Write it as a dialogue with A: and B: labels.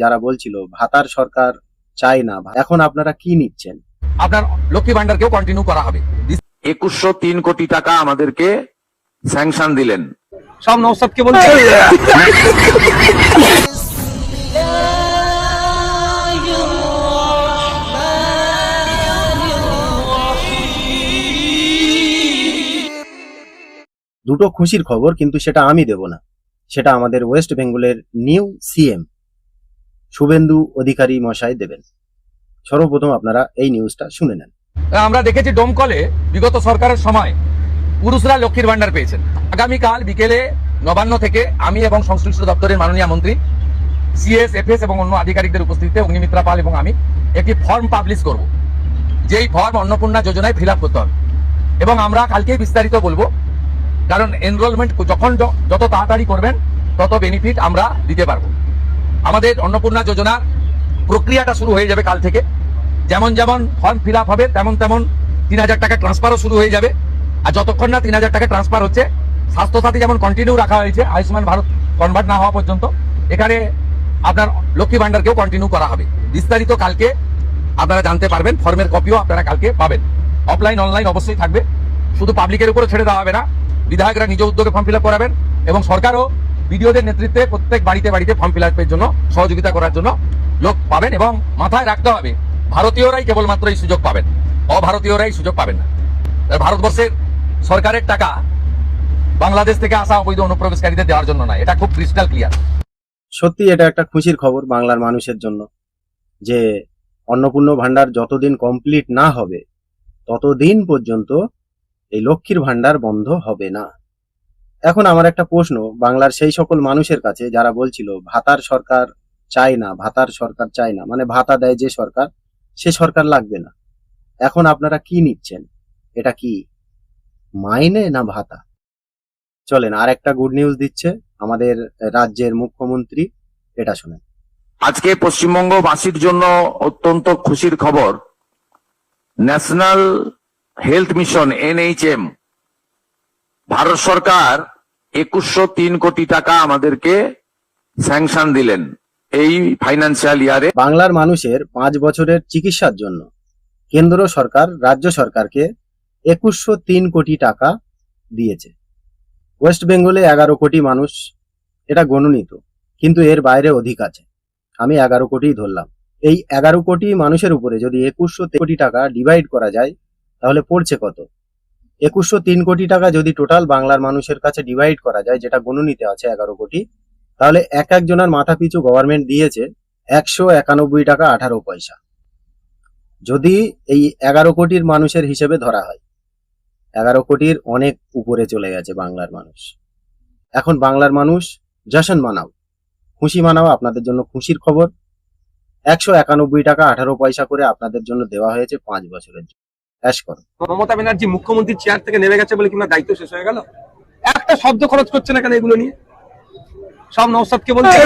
A: যারা বলছিল ভাতার সরকার চায় না, এখন আপনারা কি নিচ্ছেন?
B: আপনার লক্ষ্মী ভান্ডারকেও কন্টিনিউ করা হবে।
C: 2103 কোটি টাকা আমাদেরকে স্যাংশন দিলেন।
B: সব নওশাদকে বলছে
A: দুটো খুশির খবর, কিন্তু সেটা আমি দেব না, সেটা আমাদের ওয়েস্ট বেঙ্গলের নিউ সিএম শুভেন্দু অধিকারী মশাই দেবেন। সর্বপ্রথম আপনারা এই নিউজটা শুনে নেন।
B: আমরা দেখেছি ডোমকলে বিগত সরকারের সময় পুরুষরা লক্ষ্মীর ভান্ডার পেয়েছেন। আগামীকাল বিকেলে নবান্ন থেকে আমি এবং সংশ্লিষ্ট দপ্তরের মাননীয় মন্ত্রী, সিএস, এফএস এবং অন্য আধিকারিকদের উপস্থিতিতে অগ্নিমিত্রা পাল এবং আমি একটি ফর্ম পাবলিশ করব, যেই ফর্ম অন্নপূর্ণা যোজনায় ফিল আপ করতে হবে। এবং আমরা কালকেই বিস্তারিত বলবো, কারণ এনরোলমেন্ট যখন যত তাড়াতাড়ি করবেন তত বেনিফিট আমরা দিতে পারবো। আমাদের অন্নপূর্ণা যোজনার প্রক্রিয়াটা শুরু হয়ে যাবে কাল থেকে। যেমন যেমন ফর্ম ফিল আপ হবে তেমন তেমন 3000 টাকা ট্রান্সফারও শুরু হয়ে যাবে। আর যতক্ষণ না 3000 টাকা ট্রান্সফার হচ্ছে, স্বাস্থ্যসাথী যেমন কন্টিনিউ রাখা হয়েছে আয়ুষ্মান ভারত কনভার্ট না হওয়া পর্যন্ত, এখানে আপনার লক্ষ্মী ভান্ডারকেও কন্টিনিউ করা হবে। বিস্তারিত কালকে আপনারা জানতে পারবেন, ফর্মের কপিও আপনারা কালকে পাবেন। অফলাইন অনলাইন অবশ্যই থাকবে, শুধু পাবলিকের উপরে ছেড়ে দেওয়া হবে না। বিধায়করা নিজ উদ্যোগে ফর্ম ফিল আপ করাবেন এবং সরকারও বিডিওদের নেতৃত্বে প্রত্যেক বাড়িতে বাড়িতে ফর্ম ফিল আপের জন্য সহযোগিতা করার জন্য লোক পাবেন। এবং মাথায় রাখতে হবে, ভারতীয়রাই কেবলমাত্র এই সুযোগ পাবেন, অভারতীয়রাই সুযোগ পাবেন না। ভারতবর্ষের সরকারের টাকা বাংলাদেশ থেকে আসা অবৈধ অনুপ্রবেশকারীদের দেওয়ার জন্য নয়, এটা খুব ক্রিস্টাল ক্লিয়ার।
A: সত্যি এটা একটা খুশির খবর বাংলার মানুষের জন্য, যে অন্নপূর্ণা ভান্ডার যতদিন কমপ্লিট না হবে ততদিন পর্যন্ত এই লক্ষ্মীর ভান্ডার বন্ধ হবে না। এখন আমার একটা প্রশ্ন বাংলার সেই সকল মানুষের কাছে যারা বলছিল ভাতার সরকার চায় না, ভাতার সরকার চায় না, মানে ভাতা দেয় যে সরকার, সে সরকার লাগবে না। এখন আপনারা কি নিচ্ছেন? এটা কি মাইনে না ভাতা? চলেন আর একটা গুড নিউজ দিচ্ছে আমাদের রাজ্যের মুখ্যমন্ত্রী, এটা শুনেন।
C: আজকে পশ্চিমবঙ্গবাসীর জন্য অত্যন্ত খুশির খবর। National health mission NHM, Bharat সরকার 2103 কোটি টাকা আমাদেরকে স্যাংশন দিলেন এই ফাইন্যান্সিয়াল ইয়ারে।
A: বাংলার মানুষের 5 বছরের চিকিৎসার জন্য কেন্দ্র সরকার রাজ্য সরকারকে 2103 কোটি টাকা দিয়েছে। ওয়েস্ট বেঙ্গলে 11 কোটি মানুষ, এটা গণনীত, কিন্তু এর বাইরে অধিক আছে। আমি 11 কোটি ধরলাম। এই 11 কোটি মানুষের উপরে যদি 2103 কোটি টাকা ডিভাইড করা যায় তাহলে পড়ছে কত? 2103 কোটি টাকা যদি টোটাল বাংলার মানুষের কাছে ডিভাইড করা যায়, যেটা গণনীতে আছে 11 কোটি, তাহলে এক একজনের মাথা পিছু গভর্নমেন্ট দিয়েছে 191 টাকা 18 পয়সা। যদি এই 11 কোটির মানুষের হিসেবে ধরা হয়, 11 কোটির অনেক উপরে চলে গেছে বাংলার মানুষ। এখন বাংলার মানুষ জশন মানাও, খুশি মানাও, আপনাদের জন্য খুশির খবর। 191 টাকা 18 পয়সা করে আপনাদের জন্য দেওয়া হয়েছে 5 বছরের জন্য। ক্যাশ করো।
D: মমতা ব্যানার্জি মুখ্যমন্ত্রীর চেয়ার থেকে নেমে গেছে বলে কিংবা দায়িত্ব শেষ হয়ে গেল, একটা শব্দ খরচ করছে না কেন এগুলো নিয়ে? সব নওশাদকে বলছে